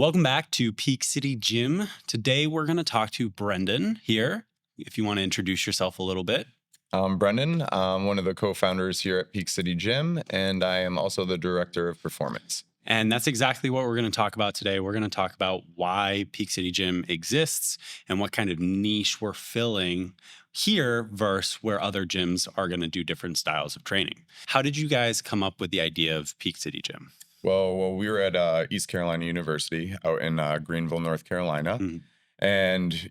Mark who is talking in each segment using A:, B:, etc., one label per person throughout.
A: Welcome back to Peak City Gym. Today we're going to talk to Brendan here. If you want to introduce yourself a little bit.
B: I'm Brendan. I'm one of the co-founders here at Peak City Gym, and I am also the director of performance.
A: And that's exactly what we're going to talk about today. We're going to talk about why Peak City Gym exists and what kind of niche we're filling here versus where other gyms are going to do different styles of training. How did you guys come up with the idea of Peak City Gym?
B: Well, we were at East Carolina University out in Greenville, North Carolina.
A: Mhm.
B: And,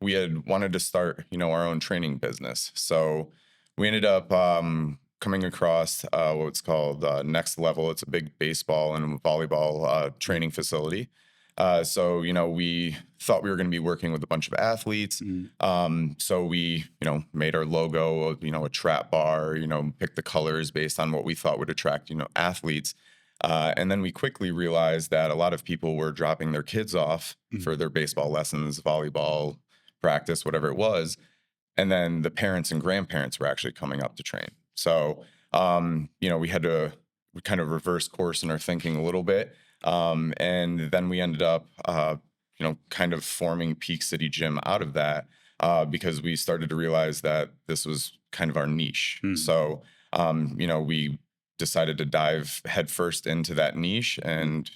B: we had wanted to start, our own training business. So we ended up coming across what's called Next Level. It's a big baseball and volleyball training facility. So, we thought we were going to be working with a bunch of athletes. So we, made our logo, a trap bar, picked the colors based on what we thought would attract, athletes. And then we quickly realized that a lot of people were dropping their kids off for their baseball lessons, volleyball practice, whatever it was. And then the parents and grandparents were actually coming up to train. So, we had to kind of reverse course in our thinking a little bit. And then we ended up, kind of forming Peak City Gym out of that because we started to realize that this was kind of our niche. So, we decided to dive headfirst into that niche, and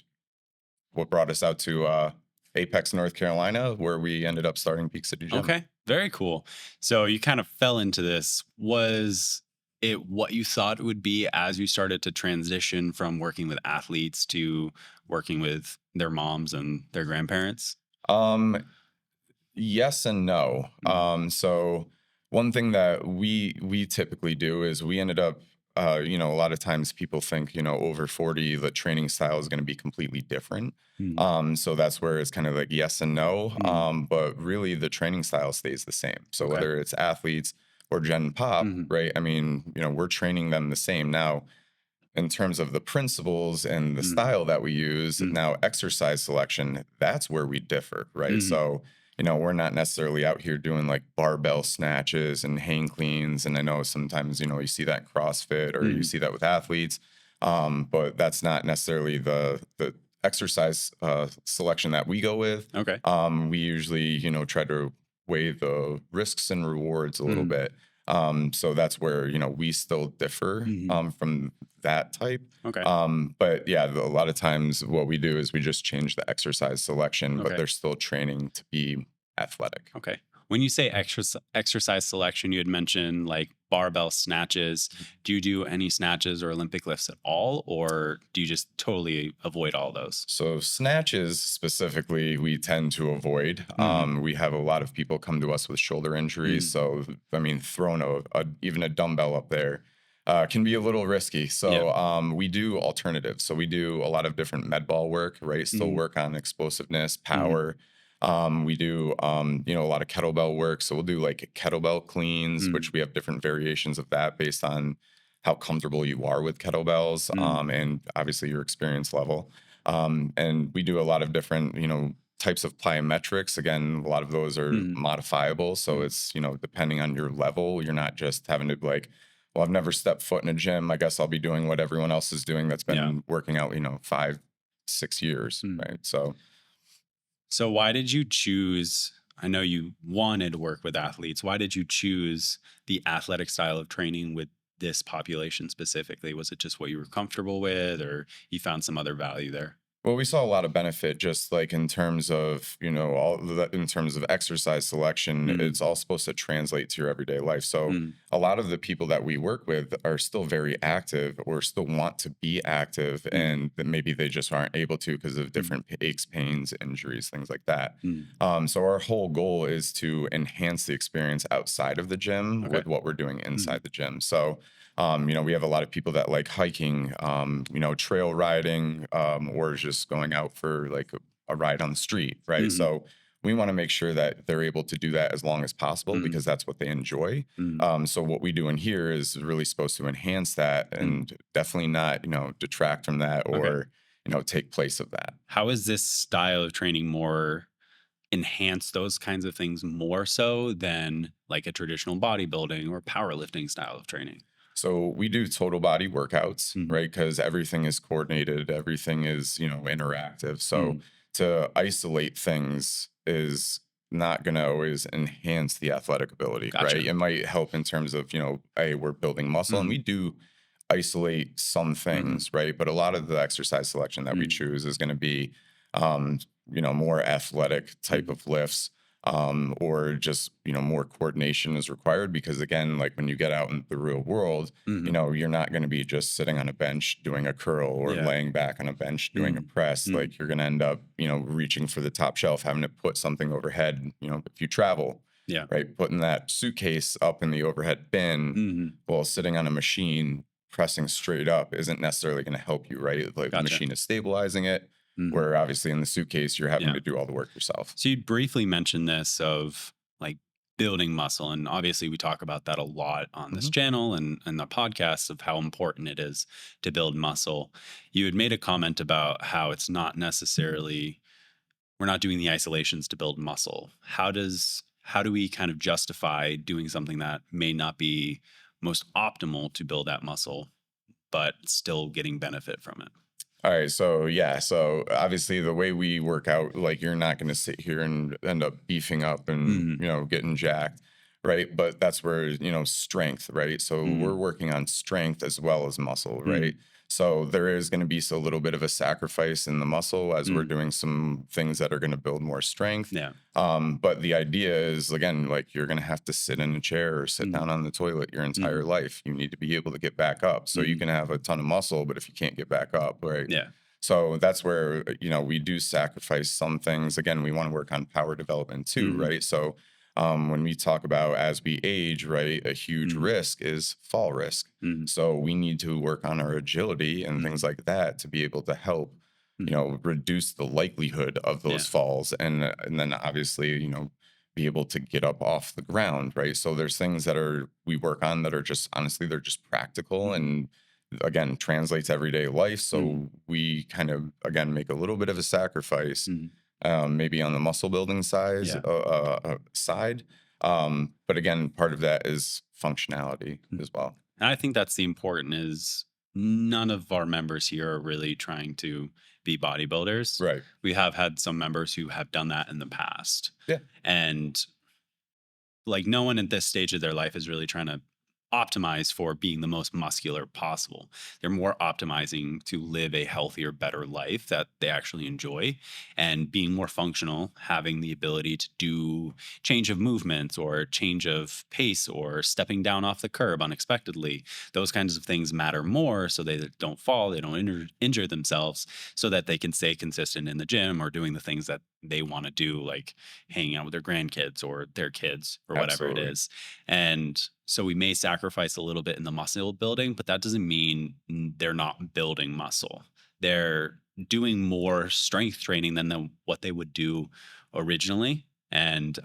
B: what brought us out to Apex, North Carolina, where we ended up starting Peak City Gym.
A: Okay, very cool. So you kind of fell into this. Was it what you thought it would be as you started to transition from working with athletes to working with their moms and their grandparents?
B: Um, yes and no. So one thing that we typically do is we ended up, a lot of times people think, over 40, the training style is going to be completely different.
A: Mm.
B: So that's where it's kind of like yes and no. But really the training style stays the same. So
A: Okay.
B: whether it's athletes or Gen Pop, right? I mean, we're training them the same. Now, in terms of the principles and the style that we use, now exercise selection, that's where we differ, right? So, we're not necessarily out here doing like barbell snatches and hang cleans. And I know sometimes, you see that in CrossFit or you see that with athletes. But that's not necessarily the exercise selection that we go with.
A: Okay.
B: We usually, try to weigh the risks and rewards a little bit. So that's where, we still differ from that type.
A: Okay.
B: But yeah, a lot of times what we do is we just change the exercise selection, but
A: Okay.
B: they're still training to be athletic.
A: Okay. When you say exercise selection, you had mentioned like barbell snatches. Do you do any snatches or Olympic lifts at all, or do you just totally avoid all those?
B: So snatches specifically, we tend to avoid. We have a lot of people come to us with shoulder injuries. So, I mean, throwing even a dumbbell up there can be a little risky. So we do alternatives. So we do a lot of different med ball work, right? Still work on explosiveness, power. We do, a lot of kettlebell work. So we'll do like kettlebell cleans, which we have different variations of that based on how comfortable you are with kettlebells, and obviously your experience level. And we do a lot of different, types of plyometrics. Again, a lot of those are modifiable. So it's, depending on your level, you're not just having to be like, well, I've never stepped foot in a gym. I guess I'll be doing what everyone else is doing that's been working out, 5-6 years, right?
A: So why did you choose? I know you wanted to work with athletes. Why did you choose the athletic style of training with this population specifically? Was it just what you were comfortable with, or you found some other value there?
B: Well, we saw a lot of benefit just like in terms of, in terms of exercise selection, it's all supposed to translate to your everyday life. So a lot of the people that we work with are still very active or still want to be active, and that maybe they just aren't able to because of different aches, pains, injuries, things like that. So our whole goal is to enhance the experience outside of the gym
A: Okay.
B: with what we're doing inside the gym. So we have a lot of people that like hiking, trail riding, or just going out for like a ride on the street, right? So we want to make sure that they're able to do that as long as possible because that's what they enjoy. So what we do in here is really supposed to enhance that and definitely not, detract from that or, take place of that.
A: How is this style of training more enhance those kinds of things more so than like a traditional bodybuilding or powerlifting style of training?
B: So we do total body workouts, right? Because everything is coordinated, everything is, interactive. So to isolate things is not going to always enhance the athletic ability, right?
A: Gotcha.
B: It might help in terms of, hey, we're building muscle, and we
A: Hmm.
B: do isolate some
A: Hmm.
B: things, right? But a lot of the exercise selection that we
A: Hmm.
B: choose is going to be, um, more athletic type
A: Hmm.
B: of lifts, or just, more coordination is required because, again, like when you get out in the real world,
A: Hmm.
B: you're not going to be just sitting on a bench doing a curl or
A: Yeah.
B: laying back on a bench doing a
A: Hmm.
B: press.
A: Hmm.
B: Like you're going to end up, reaching for the top shelf, having to put something overhead, if you travel,
A: Yeah.
B: right? Putting that suitcase up in the overhead bin
A: Hmm.
B: while sitting on a machine pressing straight up isn't necessarily going to help you, right? Like the
A: Gotcha.
B: machine is stabilizing it,
A: Hmm.
B: where obviously in the suitcase, you're having
A: Yeah.
B: to do all the work yourself.
A: So you briefly mentioned this of like building muscle. And obviously we talk about that a lot on this
B: Hmm.
A: channel and the podcast of how important it is to build muscle. You had made a comment about how it's not necessarily we're not doing the isolations to build muscle. How do we kind of justify doing something that may not be most optimal to build that muscle, but still getting benefit from it?
B: All right, so yeah, so obviously the way we work out, like you're not going to sit here and end up beefing up and
A: Mm,
B: getting jacked, right? But that's where strength, right? So we're
A: mm,
B: working on strength as well as muscle, right?
A: mm,
B: So there is going to be a little bit of a sacrifice in the muscle as we're
A: mm.
B: doing some things that are going to build more strength.
A: Yeah.
B: But the idea is, again, like you're going to have to sit in a chair or sit down
A: Mm,
B: on the toilet your entire
A: mm,
B: life. You need to be able to get back up. So you
A: mm.
B: can have a ton of muscle, but if you can't get back up, right?
A: Yeah.
B: So that's where, we do sacrifice some things. Again, we want to work on power development too,
A: Mm,
B: right? So when we talk about as we age, right, a huge
A: mm,
B: risk is fall risk.
A: mm,
B: So we need to work on our agility and things
A: mm,
B: like that to be able to help,
A: mm.
B: reduce the likelihood of
A: Yeah.
B: those falls, and then obviously, be able to get up off the ground, right? So there's things that are we work on that are just honestly they're just practical
A: Mm,
B: and again translates everyday life.
A: mm,
B: So we kind of again make a little bit of a sacrifice,
A: mm.
B: maybe on the muscle building
A: Yeah.
B: side. But again, part of that is functionality
A: Mm.
B: as well.
A: And I think that's the important is none of our members here are really trying to be bodybuilders.
B: Right.
A: We have had some members who have done that in the past.
B: Yeah.
A: And like no one at this stage of their life is really trying to optimize for being the most muscular possible. They're more optimizing to live a healthier, better life that they actually enjoy and being more functional, having the ability to do change of movements or change of pace or stepping down off the curb unexpectedly. Those kinds of things matter more so they don't fall, they don't injure themselves so that they can stay consistent in the gym or doing the things that they want to do, like hanging out with their grandkids or their kids or whatever it
B: Absolutely.
A: is. And so we may sacrifice a little bit in the muscle building, but that doesn't mean they're not building muscle. They're doing more strength training than what they would do originally. And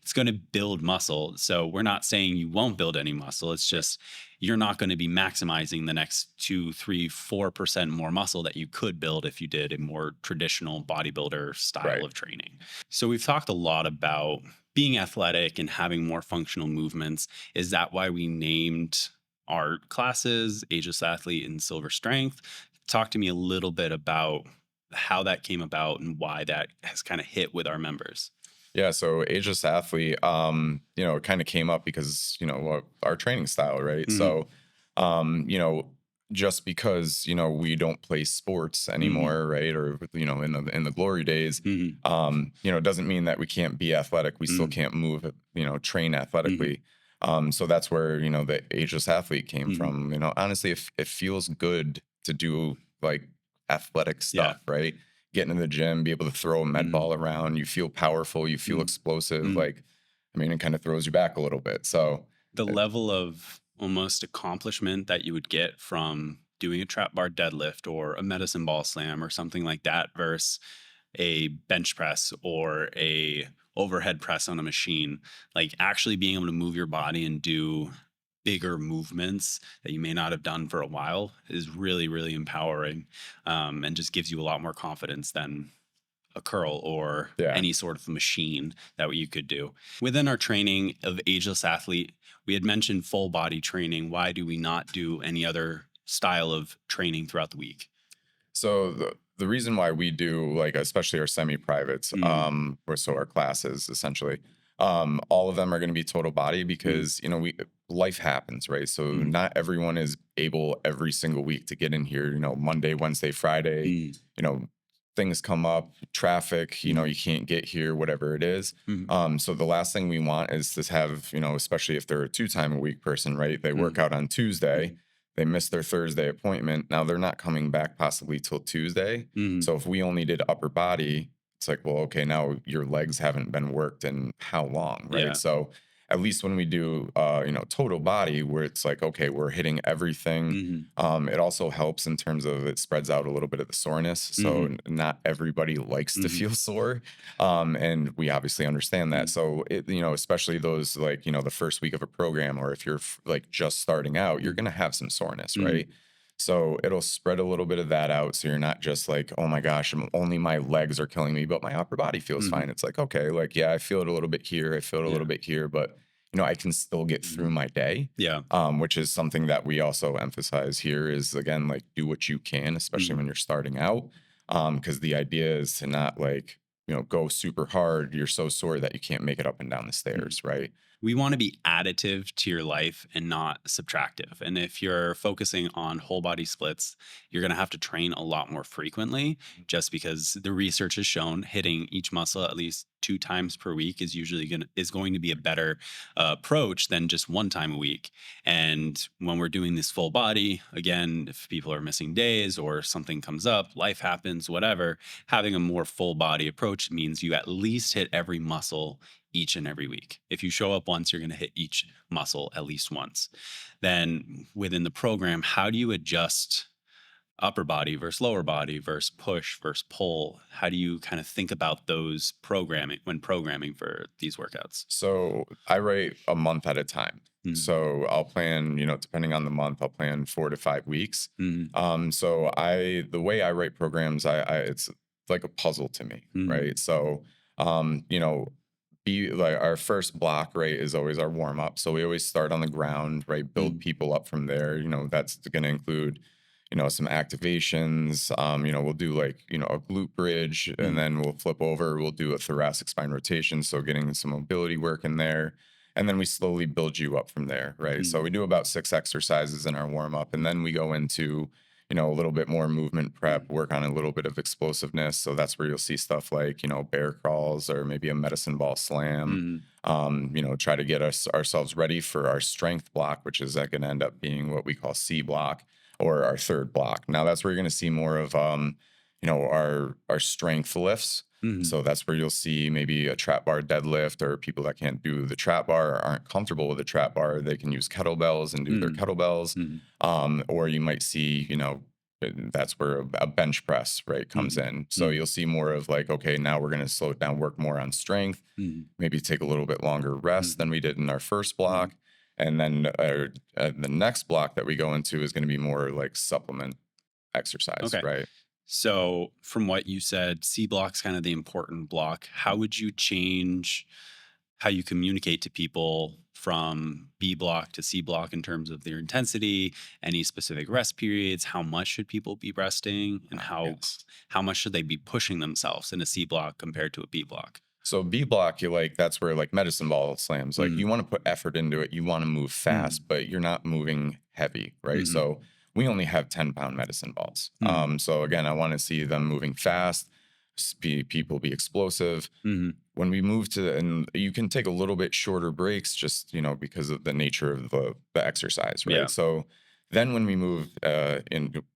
A: it's going to build muscle. So we're not saying you won't build any muscle. It's
B: Right.
A: just you're not going to be maximizing the next 2, 3, 4% more muscle that you could build if you did a more traditional bodybuilder style
B: Right.
A: of training. So we've talked a lot about being athletic and having more functional movements. Is that why we named our classes Ageless Athlete and Silver Strength? Talk to me a little bit about how that came about and why that has kind of hit with our members.
B: Yeah, so Ageless Athlete, it kind of came up because, our training style, right?
A: Hmm.
B: So, just because, we don't play sports
A: Hmm.
B: anymore, right? Or, in the glory days,
A: Hmm.
B: it doesn't mean that we can't be athletic. We still
A: Hmm.
B: can't move, train
A: Hmm.
B: athletically. So that's where, the Ageless Athlete came
A: Hmm.
B: from. Honestly, it feels good to do like athletic
A: Yeah.
B: stuff, right? Get into the gym, be able to throw a med
A: Mm,
B: ball around. You feel powerful, you feel
A: mm,
B: explosive.
A: mm.
B: Like, I mean, it kind of throws you back a little bit. So,
A: The
B: uh,
A: level of almost accomplishment that you would get from doing a trap bar deadlift or a medicine ball slam or something like that versus a bench press or a overhead press on a machine, like actually being able to move your body and do bigger movements that you may not have done for a while is really, really empowering, and just gives you a lot more confidence than a curl or
B: yeah.
A: any sort of machine that you could do. Within our training of Ageless Athlete, we had mentioned full body training. Why do we not do any other style of training throughout the week?
B: So the reason why we do like, especially our semi-privates,
A: Mm,
B: or so our classes essentially, all of them are going to be total body
A: mm,
B: because, we life happens, right? So
A: mm,
B: not everyone is able every single week to get in here, Monday, Wednesday, Friday,
A: mm,
B: you know, things come up, traffic,
A: mm,
B: you can't get here, whatever it is.
A: mm,
B: So the last thing we want is to have, especially if they're a 2 time a week person, right? They work
A: mm,
B: out on Tuesday,
A: mm,
B: they miss their Thursday appointment. Now they're not coming back possibly till Tuesday.
A: mm,
B: So if we only did upper body, it's like, well, okay, now your legs haven't been worked in how long, right?
A: yeah.
B: So at least when we do, total body, where it's like, okay, we're hitting everything.
A: Mhm,
B: It also helps in terms of it spreads out a little bit of the soreness. So
A: mhm,
B: not everybody likes to
A: mhm,
B: feel sore, and we obviously understand that.
A: mm,
B: So especially those like the first week of a program, or if you're like just starting out, you're
A: mm,
B: gonna have some soreness,
A: mm,
B: right? So it'll spread a little bit of that out. So you're not just like, oh my gosh, only my legs are killing me, but my upper body feels
A: mhm,
B: fine. It's like, okay, like, yeah, I feel it a little bit here. I feel it a
A: yeah,
B: little bit here, but I can still get through
A: mhm,
B: my day.
A: yeah,
B: Which is something that we also emphasize here is again, like do what you can, especially
A: mhm,
B: when you're starting out. Because the idea is to not like, go super hard. You're so sore that you can't make it up and down the
A: mhm.
B: stairs, right?
A: We want to be additive to your life and not subtractive. And if you're focusing on whole body splits, you're going to have to train a lot more frequently just because the research has shown hitting each muscle at least 2 times per week is going to be a better approach than just 1 time a week. And when we're doing this full body, again, if people are missing days or something comes up, life happens, whatever, having a more full body approach means you at least hit every muscle each and every week. If you show up once, you're going to hit each muscle at least once. Then within the program, how do you adjust upper body versus lower body versus push versus pull? How do you kind of think about those programming when programming for these workouts?
B: So I write a month at a time.
A: Mm,
B: So I'll plan, depending on the month, I'll plan 4 to 5 weeks.
A: mm,
B: So the way I write programs, it's like a puzzle to me,
A: mm,
B: right? So, be like our first block, right, is always our warm up. So we always start on the ground, right? Build
A: mm,
B: people up from there. That's going to include, some activations. We'll do like, a glute bridge and
A: mm,
B: then we'll flip over. We'll do a thoracic spine rotation. So getting some mobility work in there. And then we slowly build you up from there, right? So
A: mm,
B: we do about 6 exercises in our warm up. And then we go into, a little bit more movement prep,
A: mm,
B: work on a little bit of explosiveness. So that's where you'll see stuff like, bear crawls or maybe a medicine ball slam.
A: mm,
B: Try to get ourselves ready for our strength block, which is going to end up being what we call C block or our third block. Now that's where you're going to see more of our strength lifts.
A: mm,
B: So that's where you'll see maybe a trap bar deadlift, or people that can't do the trap bar or aren't comfortable with the trap bar, they can use kettlebells and do their
A: mm,
B: kettlebells.
A: mm,
B: Or you might see, that's where a bench press, right, comes
A: mm,
B: in. So
A: mm,
B: you'll see more of like, okay, now we're going to slow it down, work more on strength,
A: mm,
B: maybe take a little bit longer rest
A: mm,
B: than we did in our first
A: mm.
B: block. And then the next block that we go into is going to be more like supplement exercise,
A: Okay.
B: right?
A: So, from what you said, C block's kind of the important block. How would you change how you communicate to people from B block to C block in terms of their intensity, any specific rest periods, how much should people be resting, and
B: Yes.
A: how much should they be pushing themselves in a C block compared to a B block?
B: So B block, you like that's where like medicine ball slams. Like
A: Mm,
B: you want to put effort into it, you want to move
A: mm,
B: fast, but you're not moving heavy, right?
A: mhm,
B: So we only have 10-pound medicine balls.
A: mm,
B: So again, I want to see them moving fast, people be explosive.
A: mhm.
B: When we move to, and you can take a little bit shorter breaks, just because of the nature of the exercise,
A: Yeah.
B: right? So then when we move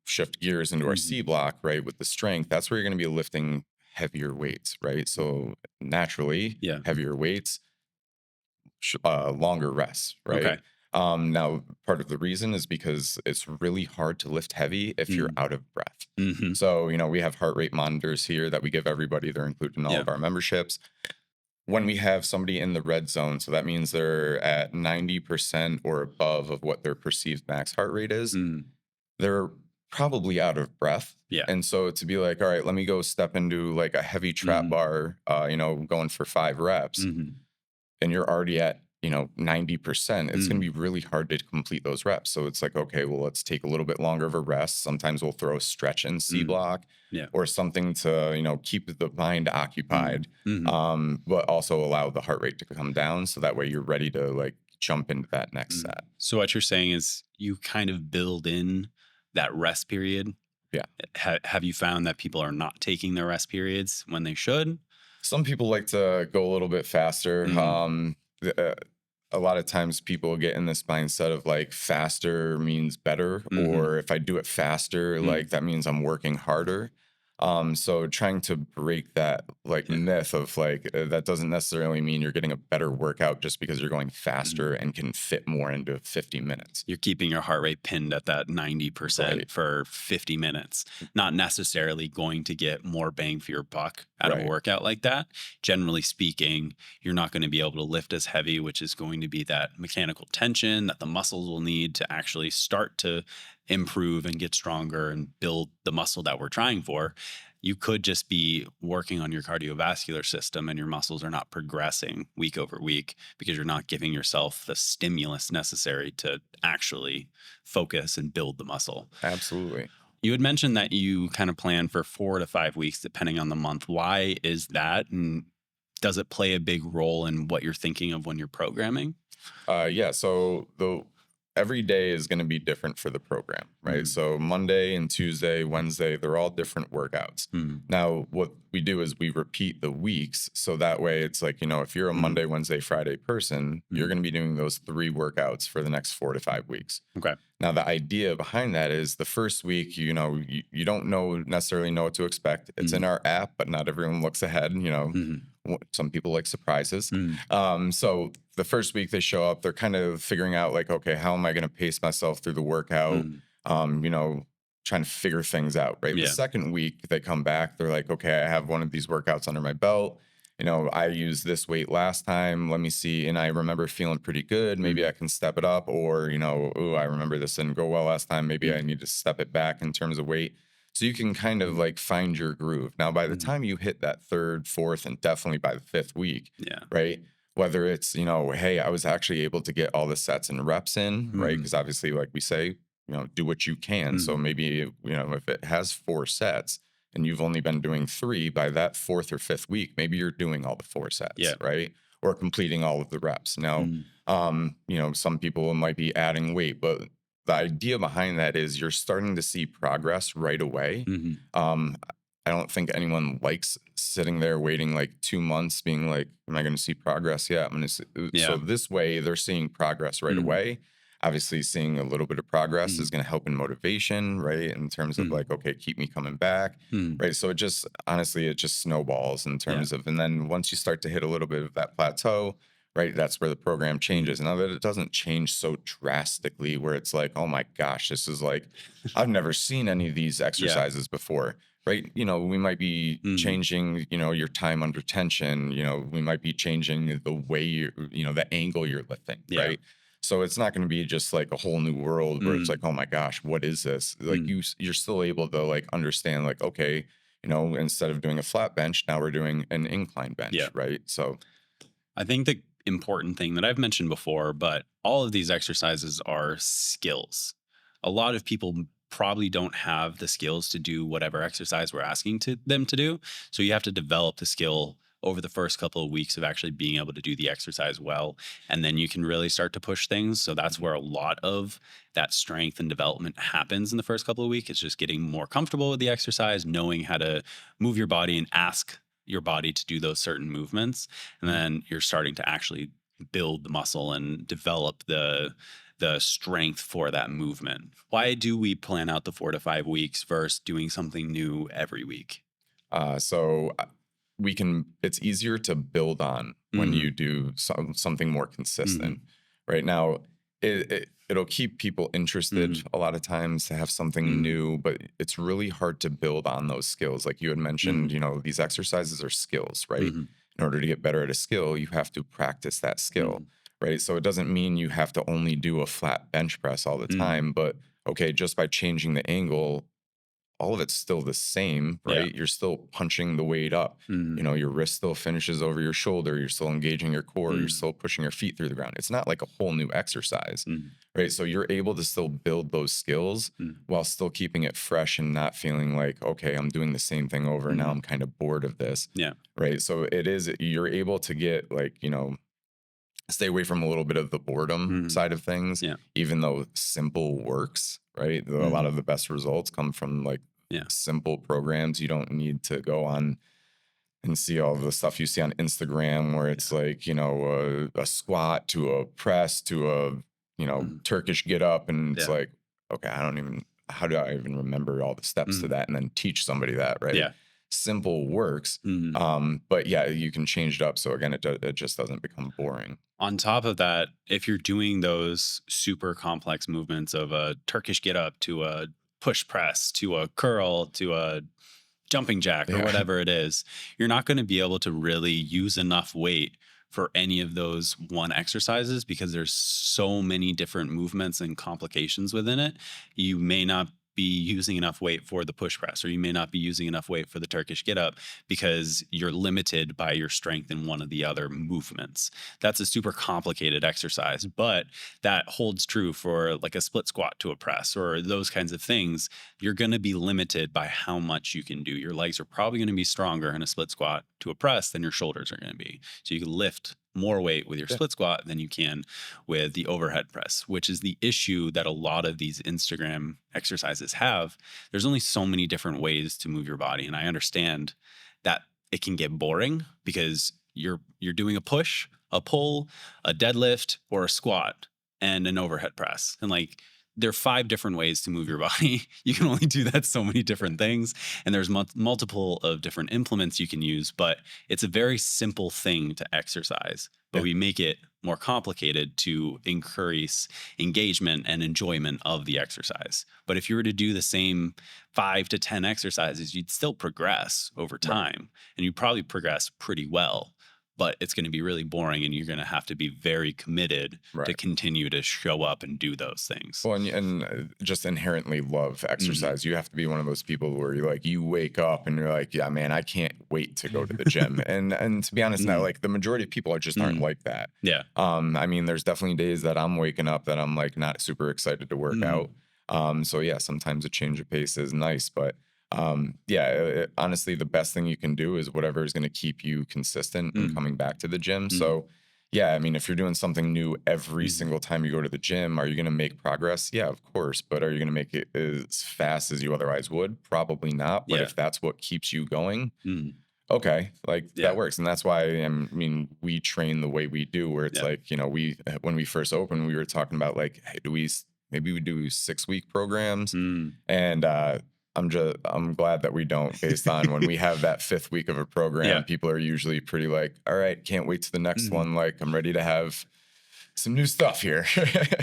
B: shift gears into our
A: Mhm.
B: C block, right, with the strength, that's where you're going to be lifting heavier weights, right? So naturally,
A: Yeah.
B: heavier weights, longer rests, right?
A: Okay.
B: Now, part of the reason is because it's really hard to lift heavy if you're
A: Mm,
B: out of breath.
A: mhm.
B: So, we have heart rate monitors here that we give everybody. They're included in all
A: Yeah.
B: of our memberships. When we have somebody in the red zone, so that means they're at 90% or above of what their perceived max heart rate is,
A: Mm,
B: they're probably out of breath.
A: yeah.
B: And so to be like, all right, let me go step into like a heavy trap
A: Mhm,
B: bar, going for 5 reps,
A: mhm.
B: and you're already at 90%, it's going to
A: Mm,
B: be really hard to complete those reps. So it's like, okay, well, let's take a little bit longer of a rest. Sometimes we'll throw a stretch in C
A: mm,
B: block
A: yeah.
B: or something to, keep the mind
A: Mm,
B: occupied,
A: mhm,
B: but also allow the heart rate to come down. So that way you're ready to like jump into that next
A: mm.
B: set.
A: So what you're saying is you kind of build in that rest period.
B: Yeah.
A: Have you found that people are not taking their rest periods when they should?
B: Some people like to go a little bit faster.
A: Mm,
B: A lot of times people get in this mindset of like faster means better,
A: mhm,
B: or if I do it faster,
A: mm,
B: like that means I'm working harder. So trying to break that like
A: yeah.
B: myth of like that doesn't necessarily mean you're getting a better workout just because you're going
A: Mhm.
B: faster and can fit more into 50 minutes.
A: You're keeping your heart rate pinned at that 90%
B: Right.
A: for 50 minutes, not necessarily going to get more bang for your buck out of a
B: Right.
A: workout like that. Generally speaking, you're not going to be able to lift as heavy, which is going to be that mechanical tension that the muscles will need to actually start to improve and get stronger and build the muscle that we're trying for. You could just be working on your cardiovascular system and your muscles are not progressing week over week because you're not giving yourself the stimulus necessary to actually focus and build the muscle.
B: Absolutely.
A: You had mentioned that you kind of plan for 4 to 5 weeks, depending on the month. Why is that? And does it play a big role in what you're thinking of when you're programming?
B: Yeah. So the every day is going to be different for the program, right?
A: Mm,
B: So Monday and Tuesday, Wednesday, they're all different workouts.
A: mm,
B: Now, what we do is we repeat the weeks. So that way it's like, if you're a
A: mm,
B: Monday, Wednesday, Friday person, you're
A: mm.
B: going to be doing those three workouts for the next 4 to 5 weeks.
A: Okay.
B: Now, the idea behind that is the first week, you don't necessarily know what to expect. It's in
A: Mm,
B: our app, but not everyone looks ahead.
A: mm,
B: Some people like surprises.
A: mm,
B: So the first week they show up, they're kind of figuring out like, okay, how am I going to pace myself through the workout?
A: mm.
B: Um, you know, Trying to figure things out. Right. The
A: Yeah.
B: second week they come back, they're like, okay, I have one of these workouts under my belt. I used this weight last time. Let me see. And I remember feeling pretty good. Maybe
A: Mm,
B: I can step it up. Or, oh, I remember this didn't go well last time. Maybe I
A: mm,
B: need to step it back in terms of weight. So you can kind of
A: mm,
B: like find your groove. Now, by the
A: mm.
B: time you hit that third, fourth, and definitely by the fifth week,
A: Yeah.
B: right? Whether it's, hey, I was actually able to get all the sets and reps in, right?
A: Mm,
B: Because obviously, like we say, do what you can. So
A: mm.
B: maybe, if it has 4 sets, and you've only been doing three, by that fourth or fifth week, maybe you're doing all the 4 sets,
A: Yeah.
B: right? Or completing all of the reps. Now,
A: Mm,
B: some people might be adding weight, but the idea behind that is you're starting to see progress right away.
A: mhm.
B: Um, I don't think anyone likes sitting there waiting like 2 months, being like, "Am I going to see progress? Yeah, I'm going to." So
A: Yeah.
B: this way, they're seeing progress right
A: Mm,
B: away. Obviously, seeing a little bit of progress is
A: mm,
B: going to help in motivation, right? In terms of
A: mm,
B: like, okay, keep me coming back,
A: mm.
B: right? So it just honestly, it just snowballs in
A: Yeah.
B: terms of, and then once you start to hit a little bit of that plateau, right? That's where the program
A: Mm.
B: changes. Now that it doesn't change so drastically, where it's like, oh my gosh, this is like, I've never seen any of these
A: Yeah.
B: exercises before, right? We might be
A: Mm.
B: changing, your time under tension. We might be changing the way the angle you're lifting,
A: Yeah.
B: right? So it's not going to be just like a whole new world where it's like,
A: Mm.
B: oh my gosh, what is this? Like
A: Mm.
B: you're still able to like understand, like, okay, instead of doing a flat bench, now we're doing an incline
A: Yeah.
B: bench, right? So
A: I think the important thing that I've mentioned before, but all of these exercises are skills. A lot of people probably don't have the skills to do whatever exercise we're asking to them to do. So you have to develop the skill over the first couple of weeks of actually being able to do the exercise well. And then you can really start to push things. So that's where a lot of that strength and development happens in the first couple of weeks. It's just getting more comfortable with the exercise, knowing how to move your body and ask your body to do those certain movements, and then you're starting to actually build the muscle and develop the strength for that movement. Why do we plan out the 4 to 5 weeks versus doing something new every week?
B: So we can. It's easier to build on when you
A: Mm,
B: do something more
A: mhm,
B: consistent. Right now, it'll keep people interested
A: mm,
B: a lot of times to have something
A: mm,
B: new, but it's really hard to build on those skills. Like you had mentioned,
A: mm,
B: these exercises are skills, right?
A: mhm,
B: In order to get better at a skill, you have to practice that skill,
A: mhm,
B: right? So it doesn't mean you have to only do a flat bench press all the
A: mm,
B: time, but okay, just by changing the angle all of it's still the same,
A: Yeah.
B: right? You're still punching the weight up.
A: Mm,
B: You know, your wrist still finishes over your shoulder. You're still engaging your core. You're
A: mm,
B: still pushing your feet through the ground. It's not like a whole new exercise,
A: mm,
B: right? So you're able to still build those skills
A: mm,
B: while still keeping it fresh and not feeling like, okay, I'm doing the same thing over. Now
A: mm.
B: I'm kind of bored of this,
A: Yeah.
B: right? So it is, you're able to get like, you know, stay away from a little bit of the boredom
A: Mm,
B: side of things,
A: yeah.
B: even though simple works, right? A lot
A: Mm,
B: of the best results come from like
A: yeah.
B: simple programs. You don't need to go on and see all the stuff you see on Instagram where it's
A: Yeah.
B: like, you know, a squat to a press to a, you know,
A: Mm,
B: Turkish get up. And it's
A: yeah.
B: like, okay, I don't even, how do I even remember all the steps to
A: Mm,
B: that and then teach somebody that, right?
A: yeah.
B: Simple works.
A: Mm.
B: But yeah, you can change it up. So again, it just doesn't become boring.
A: On top of that, if you're doing those super complex movements of a Turkish get up to a push press to a curl to a jumping jack or
B: Yeah.
A: whatever it is, you're not going to be able to really use enough weight for any of those one exercises because there's so many different movements and complications within it. You may not be using enough weight for the push press, or you may not be using enough weight for the Turkish get up because you're limited by your strength in one of the other movements. That's a super complicated exercise, but that holds true for like a split squat to a press or those kinds of things. You're going to be limited by how much you can do. Your legs are probably going to be stronger in a split squat to a press than your shoulders are going to be. So you can lift more weight with your
B: Yeah.
A: split squat than you can with the overhead press, which is the issue that a lot of these Instagram exercises have. There's only so many different ways to move your body, and I understand that it can get boring because you're doing a push, a pull, a deadlift, or a squat and an overhead press. And like there are 5 different ways to move your body. You can only do that so many different things. And there's multiple of different implements you can use, but it's a very simple thing to exercise. But
B: Yeah.
A: we make it more complicated to increase engagement and enjoyment of the exercise. But if you were to do the same 5 to 10 exercises, you'd still progress over
B: Right.
A: time and you'd probably progress pretty well. But it's going to be really boring and you're going to have to be very committed to
B: Right.
A: continue to show up and do those things.
B: Well, and just inherently love
A: Mhm.
B: exercise. You have to be one of those people where you like you wake up and you're like, yeah, man, I can't wait to go to the gym. And to be honest, now
A: Mm,
B: like the majority of people are just aren't
A: mm,
B: like that.
A: yeah.
B: I mean, there's definitely days that I'm waking up that I'm like not super excited to work
A: Mm,
B: out. So yeah, sometimes a change of pace is nice, but yeah, honestly, the best thing you can do is whatever is going to keep you consistent and
A: mm,
B: coming back to the gym.
A: mm,
B: So yeah, I mean, if you're doing something new every
A: mm,
B: single time you go to the gym, are you going to make progress? Yeah, of course. But are you going to make it as fast as you otherwise would? Probably not. But
A: yeah.
B: if that's what keeps you going,
A: Mm,
B: okay, like that
A: yeah.
B: works. And that's why I mean, we train the way we do, where it's
A: Yeah.
B: like, you know, when we first opened, we were talking about like, hey, maybe we do 6-week programs?
A: Mm.
B: And I'm glad that we don't, based on when we have that 5th week of a program,
A: Yeah.
B: people are usually pretty like, all right, can't wait to the next
A: Mhm.
B: one. Like, I'm ready to have some new stuff here.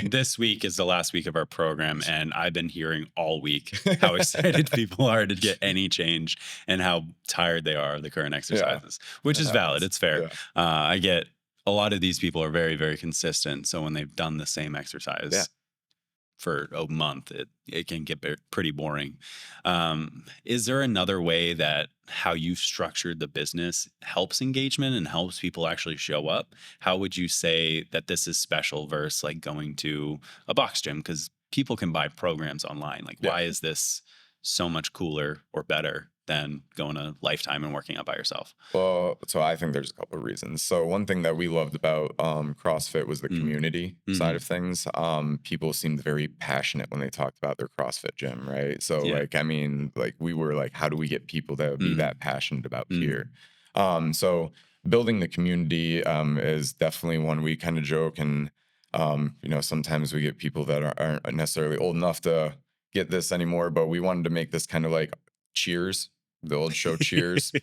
A: This week is the last week of our program, and I've been hearing all week how excited people are to get any change and how tired they are of the current
B: Yeah,
A: exercises, which
B: it
A: is valid.
B: happens.
A: It's fair.
B: Yeah.
A: I get a lot of these people are very, very consistent. So when they've done the same
B: Yeah.
A: exercise for a month, it can get pretty boring. Is there another way that how you've structured the business helps engagement and helps people actually show up? How would you say that this is special versus like going to a box gym? Because people can buy programs online. Like,
B: Yeah.
A: why is this so much cooler or better than going a lifetime and working out by yourself?
B: Well, so I think there's a couple of reasons. So one thing that we loved about CrossFit was the
A: Mm,
B: community side
A: hmm.
B: of things. People seemed very passionate when they talked about their CrossFit gym, right? So
A: Yeah.
B: like, I mean, like we were like, how do we get people to be
A: Mm,
B: that passionate about
A: mm,
B: here? So building the community is definitely one we kind of joke, and you know, sometimes we get people that aren't necessarily old enough to get this anymore, but we wanted to make this kind of like Cheers, the old show Cheers,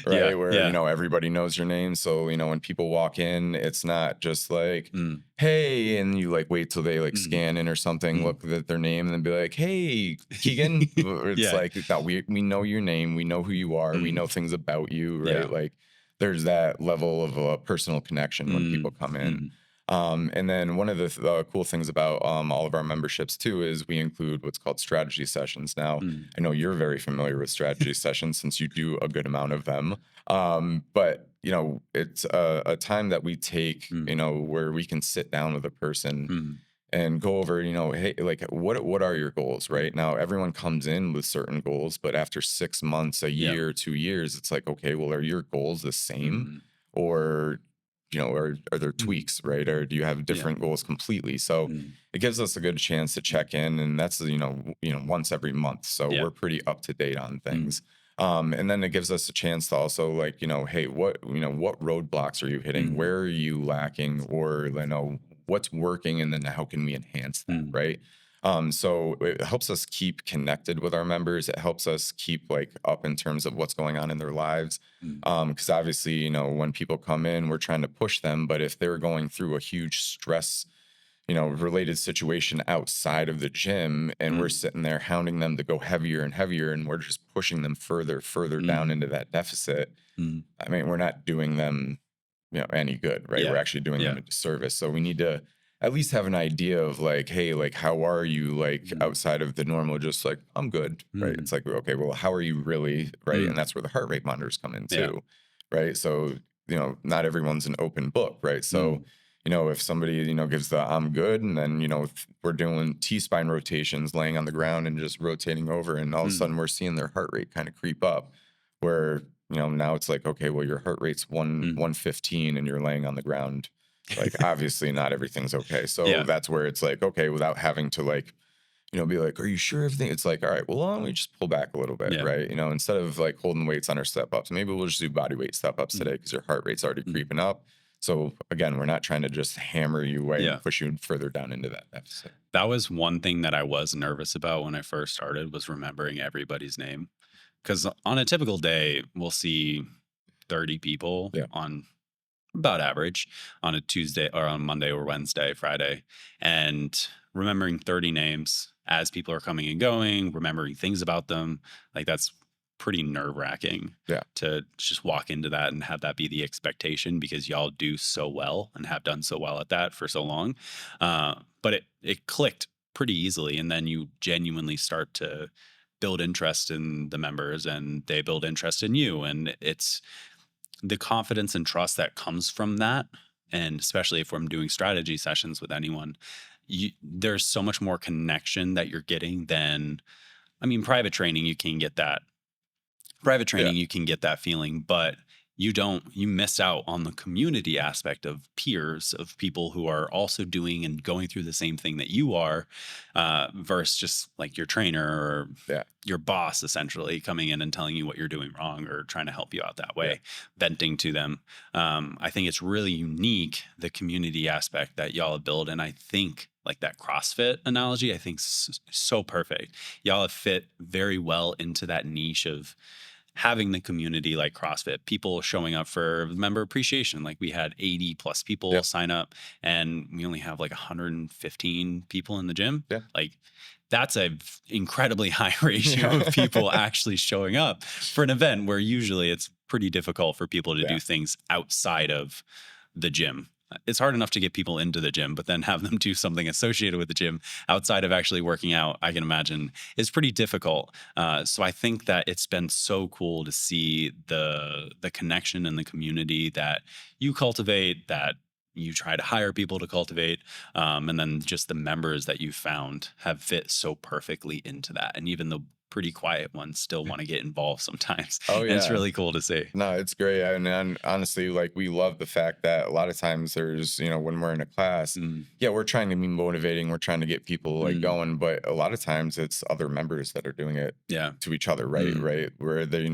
A: yeah.
B: right? Where, you
A: Yeah.
B: know, everybody knows your name. So, you know, when people walk in, it's not just like,
A: Mm,
B: hey, and you like wait till they like
A: mm,
B: scan in or something,
A: mm.
B: look at their name, and then be like, hey, Keegan. It's
A: Yeah.
B: like, no, we know your name. We know who you are. We
A: Mm,
B: know things about you,
A: yeah.
B: right? Like, there's that level of a personal connection when
A: Mm,
B: people come in.
A: mm,
B: And then one of the cool things about all of our memberships too is we include what's called strategy sessions. Now,
A: Mm.
B: I know you're very familiar with strategy sessions since you do a good amount of them. But it's a time that we take,
A: Mm.
B: where we can sit down with a person
A: Mm.
B: and go over, hey, like what are your goals,
A: Mm.
B: right? Now everyone comes in with certain goals, but after 6 months, a
A: Yeah.
B: year, 2 years, it's like, okay, well, are your goals the same?
A: Mm.
B: Or, are there
A: Mm.
B: tweaks, right? Or do you have
A: Yeah.
B: different goals completely? So
A: Mm.
B: it gives us a good chance to
A: Mm.
B: check in, and that's once every month. So
A: Yeah.
B: we're pretty up to date on
A: Mm.
B: things. And then it gives us a chance to also, like, hey, what roadblocks are you hitting?
A: Mm.
B: Where are you lacking? Or what's working, and then how can we enhance that,
A: Mm.
B: right? So it helps us keep connected with our members. It helps us keep like up in terms of what's going on in their lives.
A: Mm.
B: Because obviously, when people come in, we're trying to push them, but if they're going through a huge stress, related situation outside of the gym, and we're
A: Mm.
B: sitting there hounding them to go heavier and heavier, and we're just pushing them further down
A: Mm.
B: into that deficit.
A: Mm.
B: I mean, we're not doing them, any good, right? We're
A: Yeah.
B: actually doing them
A: Yeah.
B: a disservice. So we need to at least have an idea of like, hey, like, how are you, like,
A: Mm.
B: outside of the normal? Just like, I'm good, right?
A: Mm.
B: It's like, okay, well, how are you really, right? And
A: Mm.
B: that's where the heart rate monitors come in
A: Yeah.
B: too, right? So not everyone's an open book, right? So
A: Mm.
B: if somebody gives the I'm good, and then we're doing T-spine rotations, laying on the ground and just rotating over, and all of a
A: Mm.
B: sudden we're seeing their heart rate kind of creep up, where now it's like, okay, well, your heart rate's
A: Mm.
B: 115 and you're laying on the ground. Like, obviously not everything's okay. So
A: Yeah.
B: that's where it's like, okay, without having to, like, be like, are you sure everything? It's like, all right, well, why don't we just pull back a little bit,
A: Yeah.
B: right? Instead of like holding weights on our step ups, maybe we'll just do body weight step ups today
A: Mm.
B: because your heart rate's already
A: Mm.
B: creeping up. So again, we're not trying to just hammer you away and
A: Yeah.
B: push you further down into that deficit.
A: That was one thing that I was nervous about when I first started was remembering everybody's name. Because on a typical day, we'll see 30 people
B: Yeah.
A: on about average on a Tuesday or on Monday or Wednesday, Friday. And remembering 30 names as people are coming and going, remembering things about them, like that's pretty nerve wracking
B: Yeah.
A: to just walk into that and have that be the expectation because y'all do so well and have done so well at that for so long. But it clicked pretty easily. And then you genuinely start to build interest in the members and they build interest in you. And it's the confidence and trust that comes from that. And especially if I'm doing strategy sessions with anyone, there's so much more connection that you're getting than, I mean, private
B: Yeah.
A: training, you can get that feeling, but you miss out on the community aspect of peers, of people who are also doing and going through the same thing that you are, versus just like your trainer or
B: Yeah.
A: your boss essentially coming in and telling you what you're doing wrong or trying to help you out that
B: Yeah.
A: way, venting to them. I think it's really unique, the community aspect that y'all have built. And I think like that CrossFit analogy, I think so perfect. Y'all have fit very well into that niche of having the community like CrossFit, people showing up for member appreciation. Like we had 80 plus people
B: Yeah.
A: sign up and we only have like 115 people in the gym.
B: Yeah.
A: Like that's a incredibly high ratio of people actually showing up for an event where usually it's pretty difficult for people to
B: Yeah.
A: do things outside of the gym. It's hard enough to get people into the gym, but then have them do something associated with the gym outside of actually working out, I can imagine is pretty difficult. So I think that it's been so cool to see the connection and the community that you cultivate, that you try to hire people to cultivate, and then just the members that you found have fit so perfectly into that. And even the pretty quiet ones still want to get involved sometimes,
B: Oh
A: and it's
B: yeah.
A: really cool to see.
B: No, it's great. And honestly, like, we love the fact that a lot of times there's, when we're in a class,
A: Mm,
B: yeah, we're trying to be motivating, we're trying to get people like
A: mm,
B: going, but a lot of times it's other members that are doing it
A: yeah.
B: to each other, right?
A: Mm,
B: Right. Where they,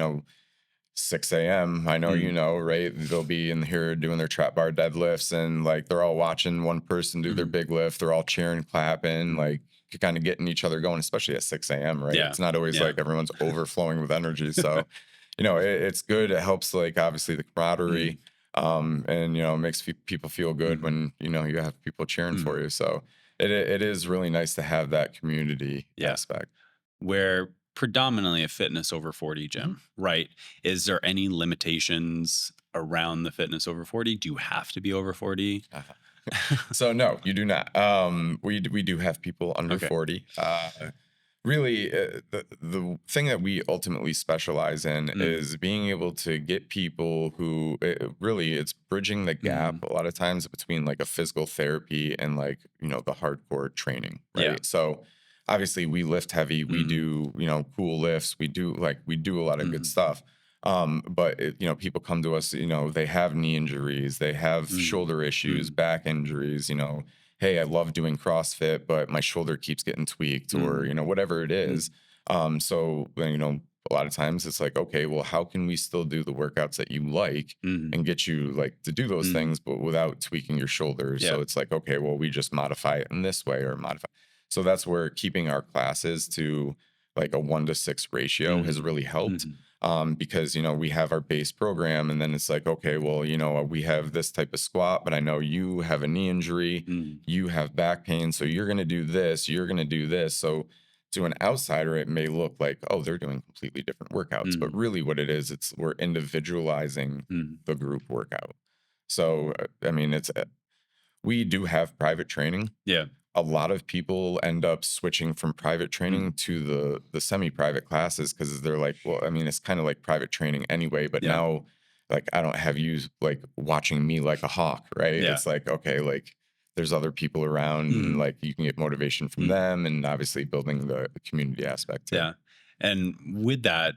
B: 6 a.m. I know,
A: mm,
B: right? They'll be in here doing their trap bar deadlifts, and like they're all watching one person do their
A: mhm,
B: big lift. They're all cheering, clapping,
A: mhm.
B: like kind of getting each other going, especially at 6 a.m., right?
A: Yeah.
B: It's not always
A: Yeah.
B: like everyone's overflowing with energy. So, it's good. It helps, like, obviously the
A: Mm,
B: camaraderie, and, makes people feel good
A: mhm,
B: when, you have people cheering for
A: mhm.
B: you. So it is really nice to have that community
A: Yeah.
B: aspect.
A: We're predominantly a fitness over 40
B: Mhm.
A: gym, right? Is there any limitations around the fitness over 40? Do you have to be over 40?
B: So no, you do not. We do have people under
A: Okay.
B: 40. Really, the thing that we ultimately specialize in
A: Mm,
B: is being able to get people who really it's bridging the gap
A: mm,
B: a lot of times between like a physical therapy and like the hardcore training,
A: yeah.
B: right? So obviously we lift heavy, we
A: Mm,
B: do cool lifts, we do a lot of good
A: mhm,
B: stuff. But people come to us, they have knee injuries, they have
A: mm,
B: shoulder issues,
A: mm,
B: back injuries, hey, I love doing CrossFit, but my shoulder keeps getting tweaked, or
A: mm,
B: whatever it is.
A: mm,
B: So a lot of times it's like, okay, well, how can we still do the workouts that you like
A: mhm,
B: and get you like to do those
A: mm,
B: things, but without tweaking your shoulders?
A: yeah.
B: So it's like, okay, well, we just modify it in this way or modify. So that's where keeping our classes to like a 1-to-6 ratio has
A: Mhm,
B: really helped.
A: mhm,
B: Because we have our base program, and then it's like, okay, well, we have this type of squat, but I know you have a knee injury,
A: mm,
B: you have back pain, so you're going to do this, you're going to do this. So to an outsider it may look like, oh, they're doing completely different workouts, but
A: mhm,
B: really what it is, it's we're individualizing
A: mhm,
B: the group workout. So I mean, it's we do have private training.
A: yeah.
B: A lot of people end up switching from private training
A: Mhm,
B: to the semi-private classes because they're like, well, I mean, it's kind of like private training anyway, but
A: yeah.
B: now like I don't have you like watching me like a hawk, right?
A: Yeah.
B: It's like, okay, like there's other people around, and
A: Mhm,
B: like you can get motivation from
A: mhm,
B: them, and obviously building the community aspect too.
A: yeah. And with that,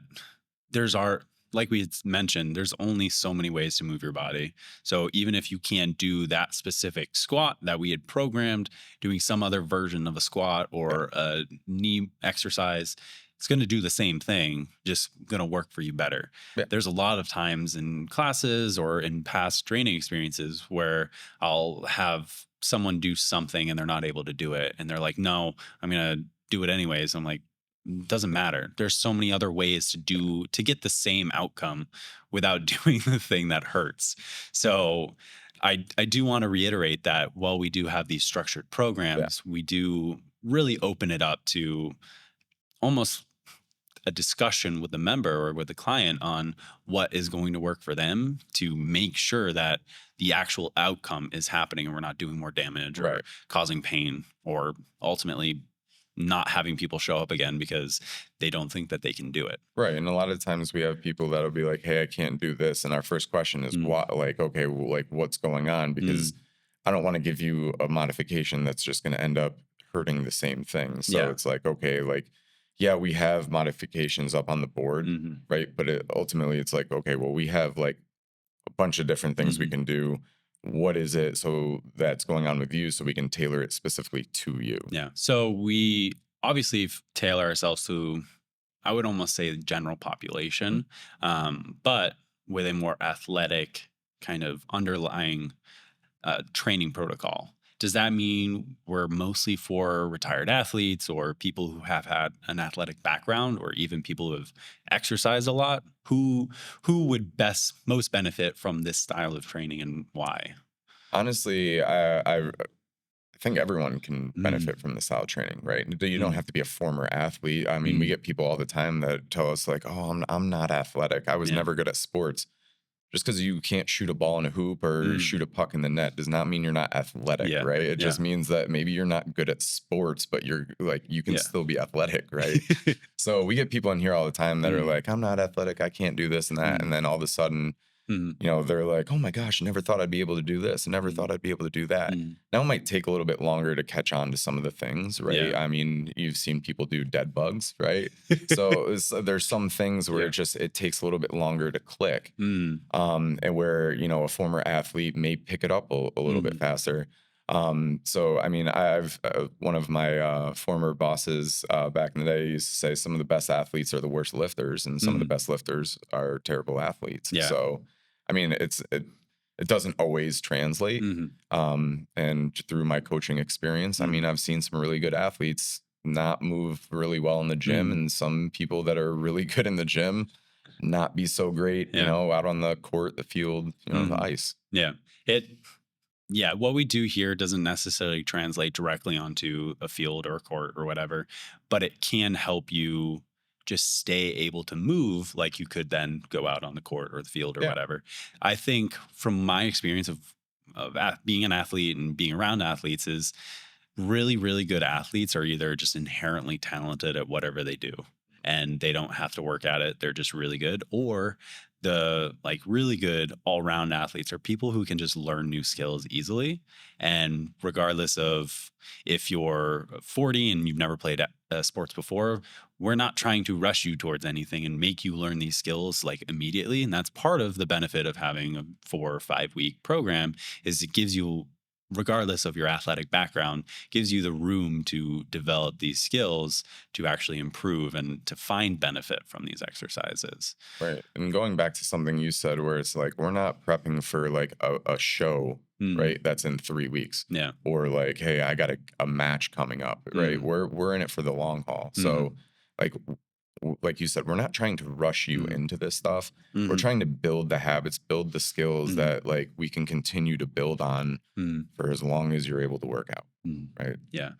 A: there's our like we had mentioned, there's only so many ways to move your body. So even if you can't do that specific squat that we had programmed, doing some other version of a squat
B: Yeah.
A: or a knee exercise, it's going to do the same thing, just going to work for you better.
B: Yeah.
A: There's a lot of times in classes or in past training experiences where I'll have someone do something and they're not able to do it. And they're like, no, I'm going to do it anyways. I'm like, doesn't matter. There's so many other ways to get the same outcome without doing the thing that hurts. So I do want to reiterate that while we do have these structured
B: Yeah.
A: programs, we do really open it up to almost a discussion with the member or with the client on what is going to work for them to make sure that the actual outcome is happening and we're not doing more damage or
B: Right.
A: causing pain or ultimately not having people show up again because they don't think that they can do it.
B: Right. And a lot of times we have people that'll be like, hey, I can't do this. And our first question is
A: Mm,
B: what, like, okay, well, like what's going on? Because
A: mm,
B: I don't want to give you a modification that's just going to end up hurting the same thing. So
A: yeah.
B: it's like, okay, like, yeah, we have modifications up on the board,
A: Hmm.
B: right? But ultimately it's like, okay, well, we have like a bunch of different things we
A: Hmm.
B: can do. What is it so that's going on with you so we can tailor it specifically to you?
A: Yeah. So we obviously tailor ourselves to, I would almost say, the general
B: Mhm.
A: population, but with a more athletic kind of underlying training protocol. Does that mean we're mostly for retired athletes or people who have had an athletic background or even people who have exercised a lot? Who would most benefit from this style of training and why?
B: Honestly, I think everyone can benefit
A: Mm,
B: from the style training, right? You don't have
A: mm,
B: to be a former athlete. I mean, we
A: mm,
B: get people all the time that tell us like, "Oh, I'm not athletic. I was
A: yeah.
B: never good at sports." Just because you can't shoot a ball in a hoop or shoot
A: Mm,
B: a puck in the net does not mean you're not athletic,
A: yeah.
B: right? It
A: Yeah.
B: just means that maybe you're not good at sports, but you're like you can
A: Yeah.
B: still be athletic, right? So we get people in here all the time that are
A: Mm,
B: like, "I'm not athletic. I can't do this and that," and
A: mm,
B: then all of a sudden
A: mm,
B: they're like, "Oh my gosh, never thought I'd be able to do this. Never
A: mm,
B: thought I'd be able to do that."
A: mm.
B: Now it might take a little bit longer to catch on to some of the things, right?
A: Yeah.
B: I mean, you've seen people do dead bugs, right? So there's some things where
A: Yeah.
B: it takes a little bit longer to click,
A: Mm,
B: and where a former athlete may pick it up a little bit
A: mhm,
B: faster. So I mean, I've one of my former bosses back in the day used to say some of the best athletes are the worst lifters, and some of the
A: mhm.
B: best lifters are terrible athletes.
A: Yeah.
B: So I mean, it doesn't always translate.
A: Mhm.
B: And through my coaching experience, I mean,
A: Mm,
B: I've seen some really good athletes not move really well in the gym,
A: mm.
B: and some people that are really good in the gym not be so great,
A: Yeah.
B: out on the court, the field, the
A: Mhm.
B: ice.
A: Yeah. It yeah, what we do here doesn't necessarily translate directly onto a field or a court or whatever, but it can help you just stay able to move like you could then go out on the court or the field or
B: Yeah.
A: whatever. I think from my experience of of being an athlete and being around athletes is really, really good athletes are either just inherently talented at whatever they do and they don't have to work at it. They're just really good. Or the like really good all round athletes are people who can just learn new skills easily. And regardless of if you're 40 and you've never played sports before, we're not trying to rush you towards anything and make you learn these skills like immediately. And that's part of the benefit of having a 4 or 5 week program is it gives you, regardless of your athletic background, gives you the room to develop these skills to actually improve and to find benefit from these exercises.
B: Right. And going back to something you said, where it's like, we're not prepping for like a show,
A: Mm,
B: right? That's in 3 weeks.
A: yeah.
B: Or like, hey, I got a match coming up, right?
A: Mm,
B: We're in it for the long haul. So
A: mm,
B: like like you said, we're not trying to rush you
A: mm,
B: into this stuff. We're
A: mm,
B: trying to build the habits, build the skills
A: mm,
B: that like we can continue to build on
A: mm,
B: for as long as you're able to work out.
A: mm.
B: Right.
A: Yeah.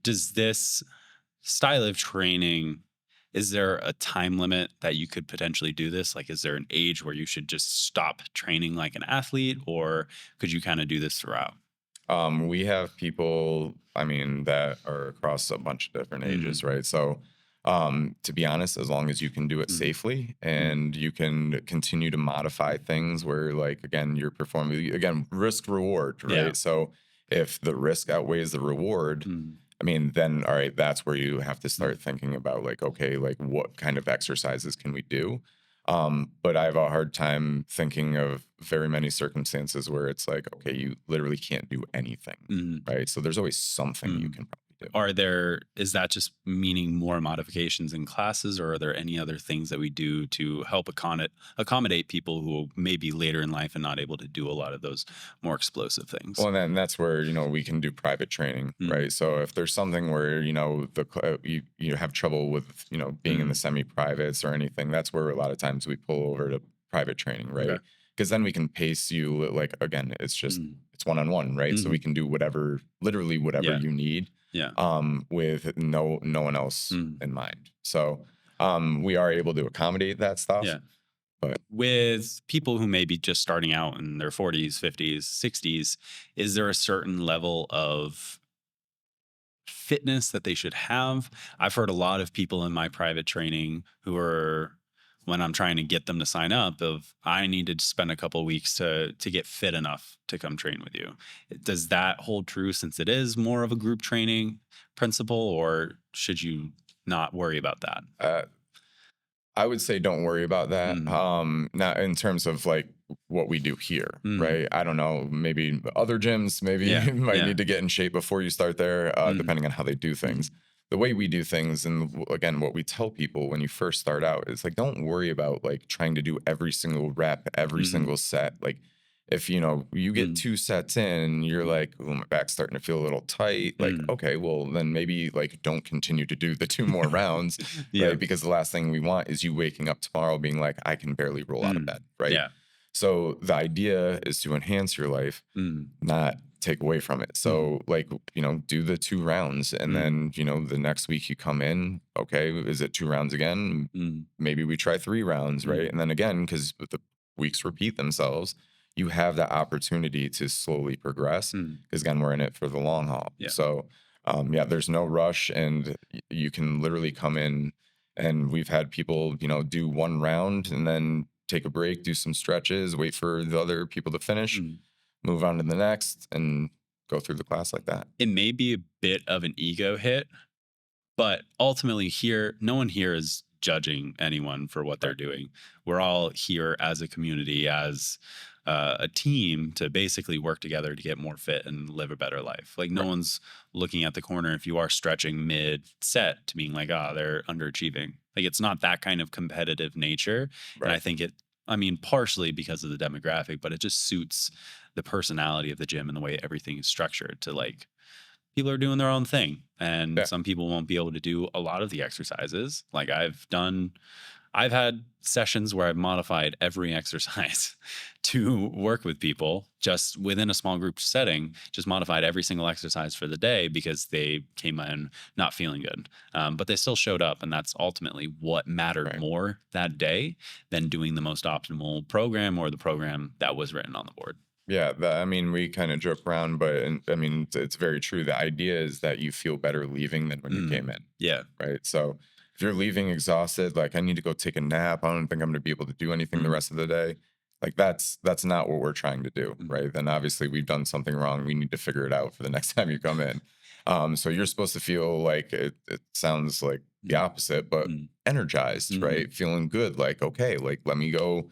A: Does this style of training, is there a time limit that you could potentially do this? Like, is there an age where you should just stop training like an athlete, or could you kind of do this throughout?
B: We have people, I mean, that are across a bunch of different
A: Mm,
B: ages, right? So, to be honest, as long as you can do it
A: mm,
B: safely
A: mm.
B: and you can continue to modify things where, like, again, you're performing, again, risk reward,
A: Yeah.
B: right? So, if the risk outweighs the reward,
A: Mm,
B: I mean, then, all right, that's where you have to
A: mm,
B: start thinking about, like, okay, like, what kind of exercises can we do? But I have a hard time thinking of very many circumstances where it's like, okay, you literally can't do anything,
A: mm,
B: right? So there's always something you
A: mm.
B: can probably do.
A: Are there, is that just meaning more modifications in classes, or are there any other things that we do to help accommodate people who may be later in life and not able to do a lot of those more explosive things?
B: Well, and then that's where, we can do private training,
A: Mm,
B: right? So if there's something where, you have trouble with, being in the
A: mm,
B: semi-privates or anything, that's where a lot of times we pull over to private training,
A: okay.
B: right? Because then we can pace you, like, again,
A: Mm,
B: it's one-on-one, right? So we
A: mhm,
B: can do whatever, literally whatever
A: yeah.
B: you need,
A: Yeah.
B: with no one else
A: Mm,
B: in mind. So we are able to accommodate that stuff,
A: yeah.
B: but
A: With people who may be just starting out in their 40s, 50s, 60s, is there a certain level of fitness that they should have? I've heard a lot of people in my private training who are, when I'm trying to get them to sign up, of I need to spend a couple weeks to get fit enough to come train with you. Does that hold true since it is more of a group training principle, or should you not worry about that?
B: uh, I would say don't worry about that.
A: Mm,
B: Not in terms of like what we do here,
A: mm,
B: right? I don't know. Maybe other gyms, maybe
A: yeah,
B: you might
A: yeah.
B: need to get in shape before you start there,
A: Mm,
B: depending on how they do
A: mm,
B: things. The way we do things, and again, what we tell people when you first start out is like, don't worry about like trying to do every single rep, every
A: mm,
B: single set. Like, if you get
A: mm,
B: 2 sets in, you're
A: mm,
B: like, oh, my back's starting to feel a little tight. Like,
A: mm.
B: okay, well, then maybe like don't continue to do the 2 more rounds,
A: Yeah.
B: right? Because the last thing we want is you waking up tomorrow being like, I can barely roll out of
A: Mm.
B: bed, right?
A: Yeah.
B: So the idea is to enhance your life,
A: Mm.
B: not take away from it.
A: Mm.
B: So, like, do the 2 rounds, and
A: Mm.
B: then, the next week you come in, okay, is it 2 rounds again?
A: Mm.
B: Maybe we try 3 rounds, right?
A: Mm.
B: And then again, because the weeks repeat themselves, you have the opportunity to slowly progress.
A: Mm.
B: Because again, we're in it for the long haul.
A: Yeah.
B: So, yeah, there's no rush, and you can literally come in. And we've had people, do 1 round and then take a break, do some stretches, wait for the other people to finish,
A: Mm.
B: move on to the next, and go through the class like that.
A: It may be a bit of an ego hit, but ultimately here, no one here is judging anyone for what they're
B: Right.
A: doing. We're all here as a community, as a team to basically work together to get more fit and live a better life. Like no
B: Right.
A: one's looking at the corner if you are stretching mid set to being like, ah, they're underachieving. Like it's not that kind of competitive nature. And I
B: Right.
A: think I mean, partially because of the demographic, but it just suits the personality of the gym and the way everything is structured to like people are doing their own thing. And
B: Yeah.
A: some people won't be able to do a lot of the exercises. Like I've had sessions where I've modified every exercise to work with people just within a small group setting, just modified every single exercise for the day because they came in not feeling good. But they still showed up. And that's ultimately what mattered
B: Right.
A: more that day than doing the most optimal program or the program that was written on the board.
B: Yeah, I mean, we kind of joke around, but and, I mean, it's very true. The idea is that you feel better leaving than when you came
A: Mm,
B: in,
A: yeah.
B: right? So if you're leaving exhausted, like I need to go take a nap, I don't think I'm going to be able to do anything the
A: Mm,
B: rest of the day. Like that's not what we're trying to do,
A: mm,
B: right? Then obviously we've done something wrong. We need to figure it out for the next time you come in. So you're supposed to feel like it sounds like the
A: mm,
B: opposite, but
A: mm,
B: energized,
A: mhm,
B: right? Feeling good, like okay, like let me go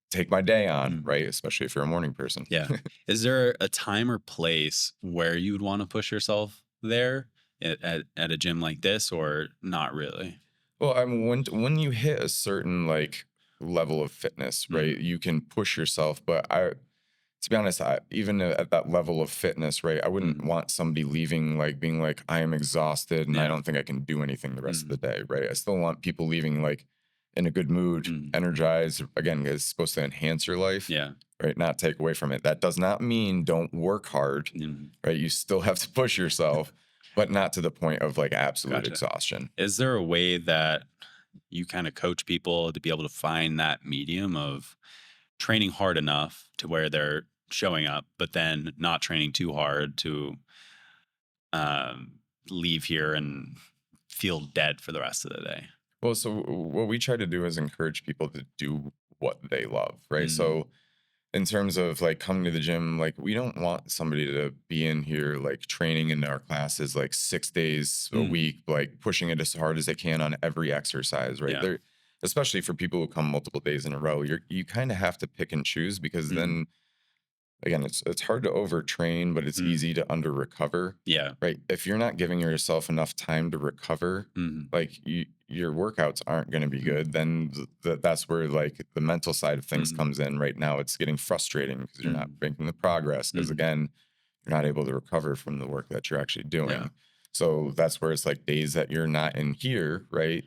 B: take my day on,
A: mm.
B: right? Especially if you're a morning person.
A: Yeah. Is there a time or place where you would wanna push yourself there at a gym like this or not really?
B: Well, I mean, when you hit a certain like level of fitness, right,
A: Mm,
B: you can push yourself. But to be honest, even at that level of fitness, right, I wouldn't
A: mm,
B: want somebody leaving like being like, I am exhausted and I
A: yeah,
B: don't think I can do anything the rest of the
A: mm,
B: day, right? I still want people leaving like in a good mood,
A: mm,
B: energized. Again, it's supposed to enhance your life,
A: yeah,
B: right? Not take away from it. That does not mean don't work hard,
A: mm,
B: right? You still have to push yourself, but not to the point of like absolute
A: gotcha.
B: exhaustion.
A: Is there a way that you kinda coach people to be able to find that medium of training hard enough to where they're showing up, but then not training too hard to, um, leave here and feel dead for the rest of the day?
B: Well, so what we try to do is encourage people to do what they love, right?
A: Mm,
B: So in terms of like coming to the gym, like we don't want somebody to be in here like training in our classes like 6 days a
A: mm,
B: week, like pushing it as hard as they can on every exercise, right?
A: yeah,
B: They're especially for people who come multiple days in a row, you kind of have to pick and choose because
A: mm,
B: then again, it's hard to overtrain, but it's
A: mm,
B: easy to under recover,
A: yeah,
B: right? If you're not giving yourself enough time to recover,
A: mhm,
B: like your workouts aren't going to be
A: mm,
B: good. Then that's where like the mental side of things
A: mhm,
B: comes in. Right now, it's getting frustrating because you're not
A: mm,
B: making the progress. Because
A: mhm,
B: again, you're not able to recover from the work that you're actually
A: yeah,
B: doing. So that's where it's like days that you're not in here, right?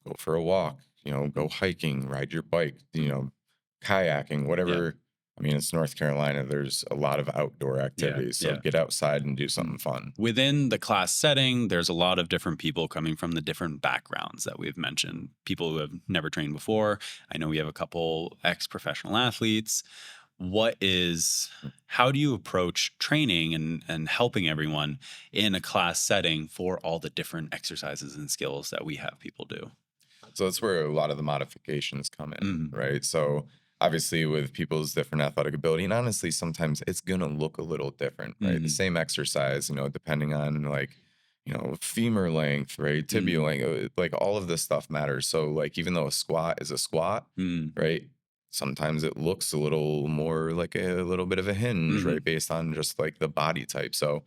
B: Go for a walk, go
A: mm,
B: hiking, ride your bike, kayaking,
A: yeah,
B: whatever. I mean, it's North Carolina. There's a lot of outdoor
A: yeah,
B: activities. So
A: yeah.
B: get outside and do
A: Mm.
B: something fun.
A: Within the class setting, there's a lot of different people coming from the different backgrounds that we've mentioned. People who have never trained before. I know we have a couple ex-professional athletes. What is how do you approach training and helping everyone in a class setting for all the different exercises and skills that we have people do?
B: So that's where a lot of the modifications come in,
A: Mm,
B: right? So obviously, with people's different athletic ability, and honestly, sometimes it's going to look a little different, right? The
A: mm,
B: same exercise, depending on like, femur length, right? Tibial
A: mm,
B: length, like all of this stuff matters. So, like, even though a squat is a squat,
A: mm,
B: right? Sometimes it looks a little more like a little bit of a hinge,
A: mhm,
B: right? Based on just like the body type. So,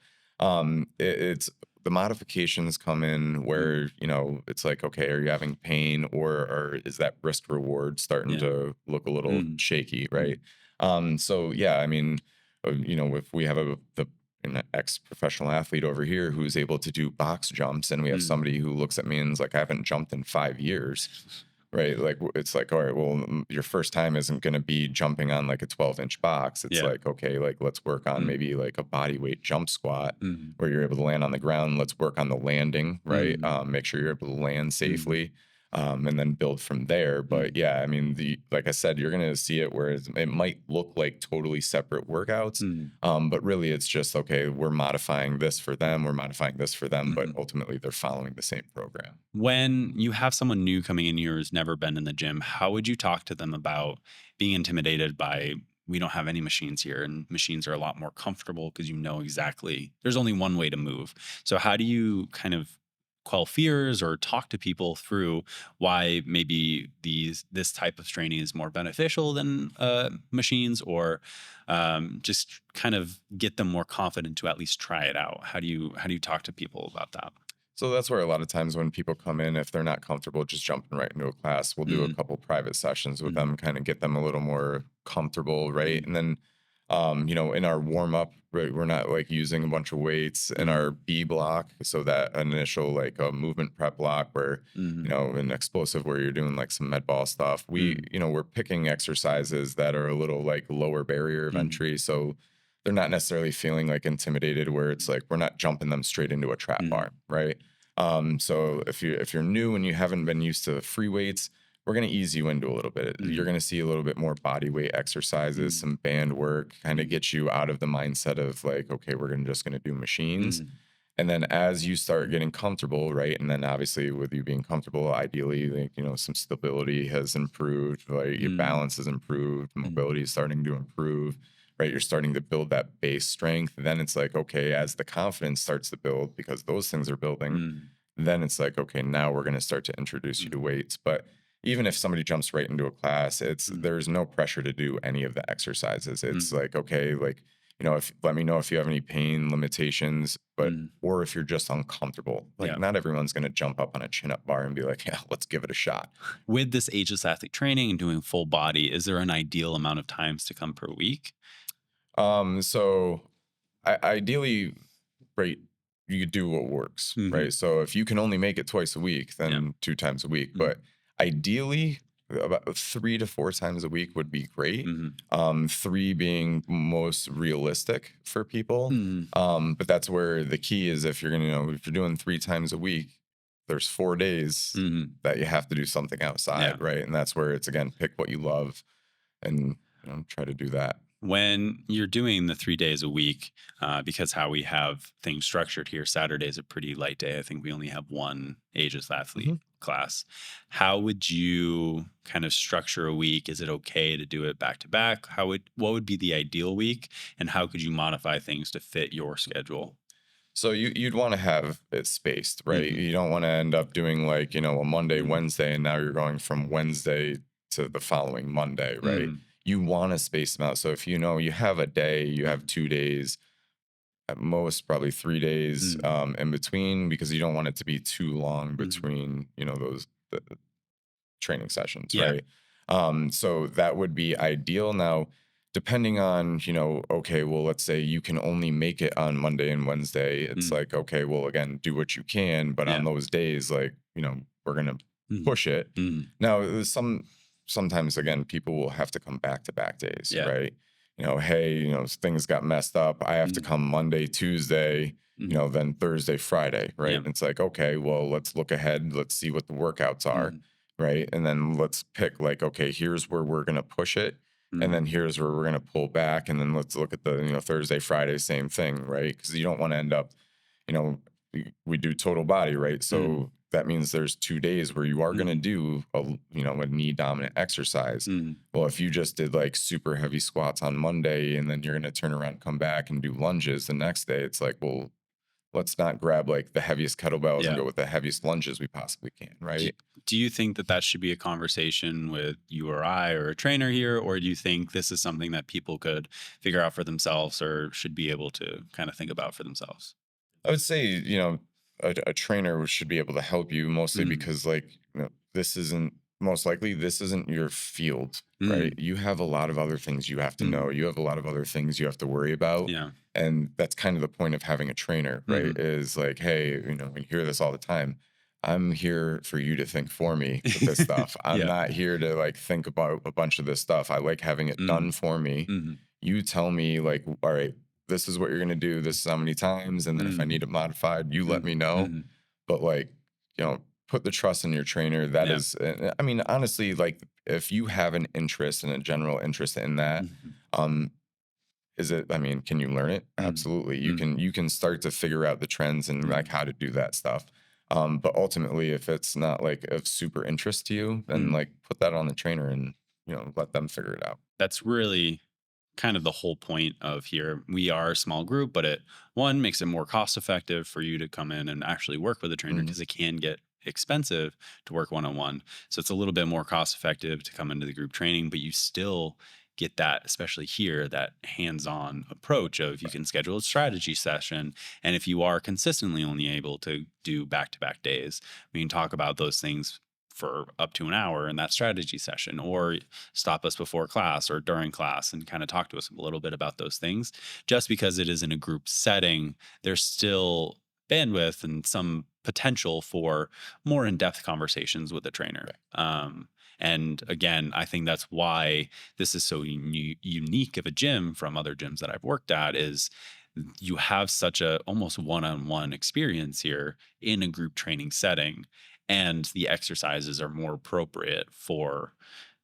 B: it's the modifications come in
A: mm,
B: where it's like okay, are you having pain or is that risk reward starting
A: yeah,
B: to look a little
A: mm,
B: shaky,
A: mm,
B: right? So yeah, I mean, if we have an ex-professional athlete over here who's able to do box jumps and we have
A: mm.
B: somebody who looks at me and is like I haven't jumped in 5 years, right? Like it's like, all right, well, your first time isn't going to be jumping on like a 12-inch box. It's
A: Yeah.
B: like, okay, like let's work on
A: Mm,
B: maybe like a body weight jump squat
A: mhm,
B: where you're able to land on the ground. Let's work on the landing, right?
A: mhm,
B: Make sure you're able to land
A: mhm,
B: safely. And then build from there. But
A: mm,
B: yeah, I mean, like I said, you're gonna see it where it might look like totally separate workouts,
A: mm,
B: but really it's just okay. We're modifying this for them. We're modifying this for them, but
A: mhm.
B: ultimately they're following the same program.
A: When you have someone new coming in here who's never been in the gym, how would you talk to them about being intimidated by we don't have any machines here and machines are a lot more comfortable because you know exactly there's only one way to move. So how do you kind of quell fears or talk to people through why maybe this type of training is more beneficial than machines or just kind of get them more confident to at least try it out? How do you talk to people about that?
B: So that's where a lot of times when people come in, if they're not comfortable just jumping right into a class, we'll do a
A: Mm,
B: couple private sessions with
A: mm,
B: them, kind of get them a little more comfortable, right?
A: mm,
B: And then, in our warm up, right, we're not like using a bunch of weights in
A: mm.
B: our B block. So that initial like movement prep block where,
A: Mhm,
B: an explosive where you're doing like some med ball stuff.
A: mm,
B: We're picking exercises that are a little like lower barrier of
A: mhm,
B: entry. So they're not necessarily feeling like intimidated where it's like we're not jumping them straight into a trap
A: mhm,
B: bar, right? So if you're new and you haven't been used to free weights, we're going to ease you into a little bit. You're
A: Mm,
B: going to see a little bit more body weight exercises,
A: mm,
B: some band work, kind of
A: mm,
B: get you out of the mindset of like, okay, we're gonna just going to do machines.
A: mm,
B: And then as you start getting comfortable, right? And then obviously with you being comfortable, ideally, like, some stability has improved, like your
A: mm,
B: balance has improved,
A: mm,
B: mobility is starting to improve, right? You're starting to build that base strength. Then it's like, okay, as the confidence starts to build, because those things are building,
A: mm,
B: then it's like, okay, now we're going to start to introduce you to
A: mm,
B: weights. But even if somebody jumps right into a class,
A: mm,
B: there's no pressure to do any of the exercises. It's
A: mm,
B: like, okay, like, if let me know if you have any pain limitations, but
A: mm.
B: or if you're just uncomfortable. Like
A: Yeah.
B: not everyone's going to jump up on a chin up bar and be like, yeah, let's give it a shot.
A: With this ageless athlete training and doing full body, is there an ideal amount of times to come per week?
B: So ideally, right, you do what works,
A: Hmm.
B: right? So if you can only make it twice a week,
A: Yeah.
B: then two times a week.
A: Mm-hmm.
B: But ideally, about 3 to 4 times a week would be great.
A: Mm-hmm.
B: Three being most realistic for people.
A: Mm-hmm.
B: But that's where the key is. If you're gonna, if you're doing 3 times a week, there's 4 days
A: Mm-hmm.
B: that you have to do something
A: Yeah.
B: outside, right? And that's where it's again, pick what you love and try to do that.
A: When you're doing the 3 days a week, because how we have things structured here, Saturday's a pretty light day. I think we only have one ageless athlete class. How would you kind of structure a week? Is it okay to do it back to back? What would be the ideal week, and how could you modify things to fit your schedule?
B: So you'd want to have it spaced, right?
A: Hmm.
B: You don't want to end up doing like, a Monday,
A: Hmm.
B: Wednesday, and now you're going from Wednesday to the following Monday, right?
A: Hmm.
B: You want to space them out. So if you have a day, you have 2 days, at most probably 3 days
A: Hmm.
B: in between, because you don't want it to be too long
A: Hmm.
B: between, the training sessions,
A: Yeah.
B: right? So that would be ideal. Now, depending on, okay, well, let's say you can only make it on Monday and Wednesday. It's
A: Hmm.
B: like, okay, well, again, do what you can, but on
A: Yeah.
B: those days, like, we're gonna
A: Hmm.
B: push it.
A: Hmm.
B: Now, sometimes again, people will have to come back to back days,
A: Yeah.
B: right? Hey, things got messed up. I have to
A: Hmm.
B: come Monday, Tuesday,
A: Hmm.
B: then Thursday, Friday, right?
A: Yeah.
B: And it's like, okay, well, let's look ahead. Let's see what the workouts are,
A: Hmm.
B: right? And then let's pick like, okay, here's where we're gonna push it, and
A: Hmm.
B: then here's where we're gonna pull back, and then let's look at the Thursday, Friday, same thing, right? Because you don't want to end up, you know, we do total body, right?
A: Hmm.
B: So that means there's 2 days where you are gonna
A: Hmm.
B: do a knee dominant exercise.
A: Hmm.
B: Well, if you just did like super heavy squats on Monday and then you're gonna turn around, come back and do lunges the next day, it's like, well, let's not grab like the heaviest kettlebells and
A: Yeah.
B: go with the heaviest lunges we possibly can,
A: Do,
B: right?
A: do you think that that should be a conversation with you or I or a trainer here, or do you think this is something that people could figure out for themselves or should be able to kind of think about for themselves?
B: I would say, a trainer should be able to help you mostly
A: Mm,
B: because, like, this isn't most likely this isn't your field, right?
A: mm,
B: You have a lot of other things you have to know.
A: mm,
B: You have a lot of other things you have to worry about.
A: yeah.
B: And that's kind of the point of having a trainer, right?
A: Hmm.
B: Is like, hey, we hear this all the time. I'm here for you to think for me with this stuff. I'm
A: Yeah.
B: not here to like think about a bunch of this stuff. I like having it done
A: Mm,
B: for me.
A: mm,
B: You tell me like, all right, this is what you're gonna do. This is how many times, and then if I
A: mm,
B: need it modified, you let
A: mm,
B: me know.
A: mm,
B: But like, put the trust in your trainer. That
A: yeah.
B: is, I mean, honestly, like if you have an interest and a general interest in that,
A: Mhm,
B: um, is it? I mean, can you learn it?
A: mm,
B: Absolutely. You
A: mm,
B: can. You can start to figure out the trends and like
A: mm,
B: how to do that stuff. But ultimately, if it's not like of super interest to you, then
A: mm.
B: like put that on the trainer and let them figure it out.
A: That's really kind of the whole point of here. We are a small group, but it one makes it more cost effective for you to come in and actually work with a trainer
B: Mhm.
A: because it can get expensive to work one on one. So it's a little bit more cost effective to come into the group training, but you still get that, especially here, that hands on approach of you
B: Right.
A: can schedule a strategy session. And if you are consistently only able to do back to back days, we can talk about those things for up to an hour in that strategy session, or stop us before class or during class and kind of talk to us a little bit about those things. Just because it is in a group setting, there's still bandwidth and some potential for more in-depth conversations with the trainer.
B: Right.
A: And again, I think that's why this is so unique of a gym from other gyms that I've worked at is you have such a almost one-on-one experience here in a group training setting, and the exercises are more appropriate for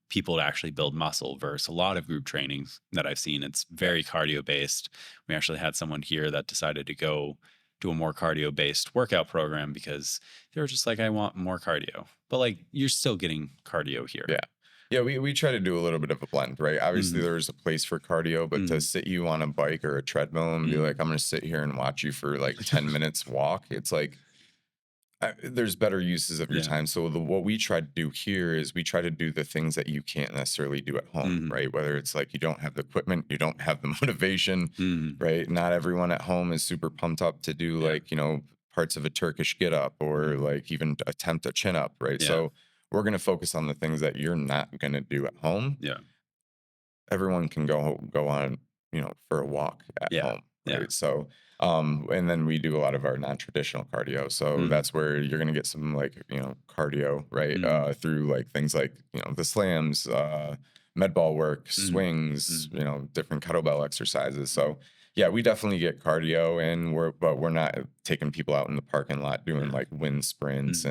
A: people to actually build muscle versus a lot of group trainings that I've seen. It's very
B: Yes.
A: cardio based. We actually had someone here that decided to go do a more cardio based workout program because they were just like, I want more cardio. But like, you're still getting cardio here.
B: Yeah. Yeah, we try to do a little bit of a blend, right? Obviously,
A: Hmm.
B: there's a place for cardio, but to
A: Hmm.
B: sit you on a bike or a treadmill and be like,
A: Hmm.
B: I'm going to sit here and watch you for like 10 minutes walk, it's like, there's better uses of your
A: Yeah.
B: time. So what we try to do here is we try to do the things that you can't necessarily do at home,
A: Hmm.
B: right? Whether it's like you don't have the equipment, you don't have the motivation,
A: Hmm.
B: right? Not everyone at home is super pumped up to do
A: Yeah.
B: like, parts of a Turkish get up or
A: Hmm.
B: like even attempt a chin up, right?
A: Yeah.
B: So we're going to focus on the things that you're not going to do at home.
A: Yeah.
B: Everyone can go on, for a walk at
A: Yeah.
B: home,
A: Yeah.
B: right? So, and then we do a lot of our non-traditional cardio. So
A: Hmm.
B: that's where you're gonna get some like, cardio, right?
A: Hmm.
B: Through like things like, the slams, med ball work,
A: Hmm.
B: swings,
A: Hmm.
B: different kettlebell exercises. So yeah, we definitely get cardio and but we're not taking people out in the parking lot doing
A: Yeah.
B: like wind sprints
A: Hmm.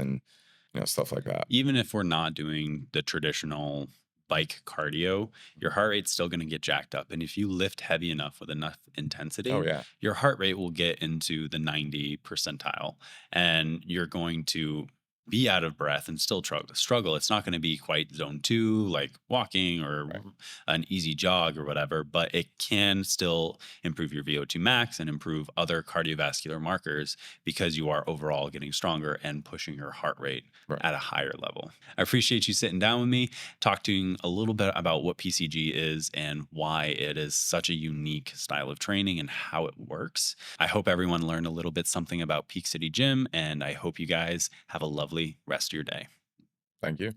B: and stuff like that.
A: Even if we're not doing the traditional bike cardio, your heart rate's still going to get jacked up. And if you lift heavy enough with enough
B: Oh
A: intensity,
B: yeah.
A: your heart rate will get into the 90 percentile and you're going to be out of breath and still struggle. It's not going to be quite zone two, like walking or
B: Right.
A: an easy jog or whatever, but it can still improve your VO2 max and improve other cardiovascular markers because you are overall getting stronger and pushing your heart rate
B: Right.
A: at a higher level. I appreciate you sitting down with me, talking a little bit about what PCG is and why it is such a unique style of training and how it works. I hope everyone learned a little bit something about Peak City Gym, and I hope you guys have a lovely rest of your day.
B: Thank you.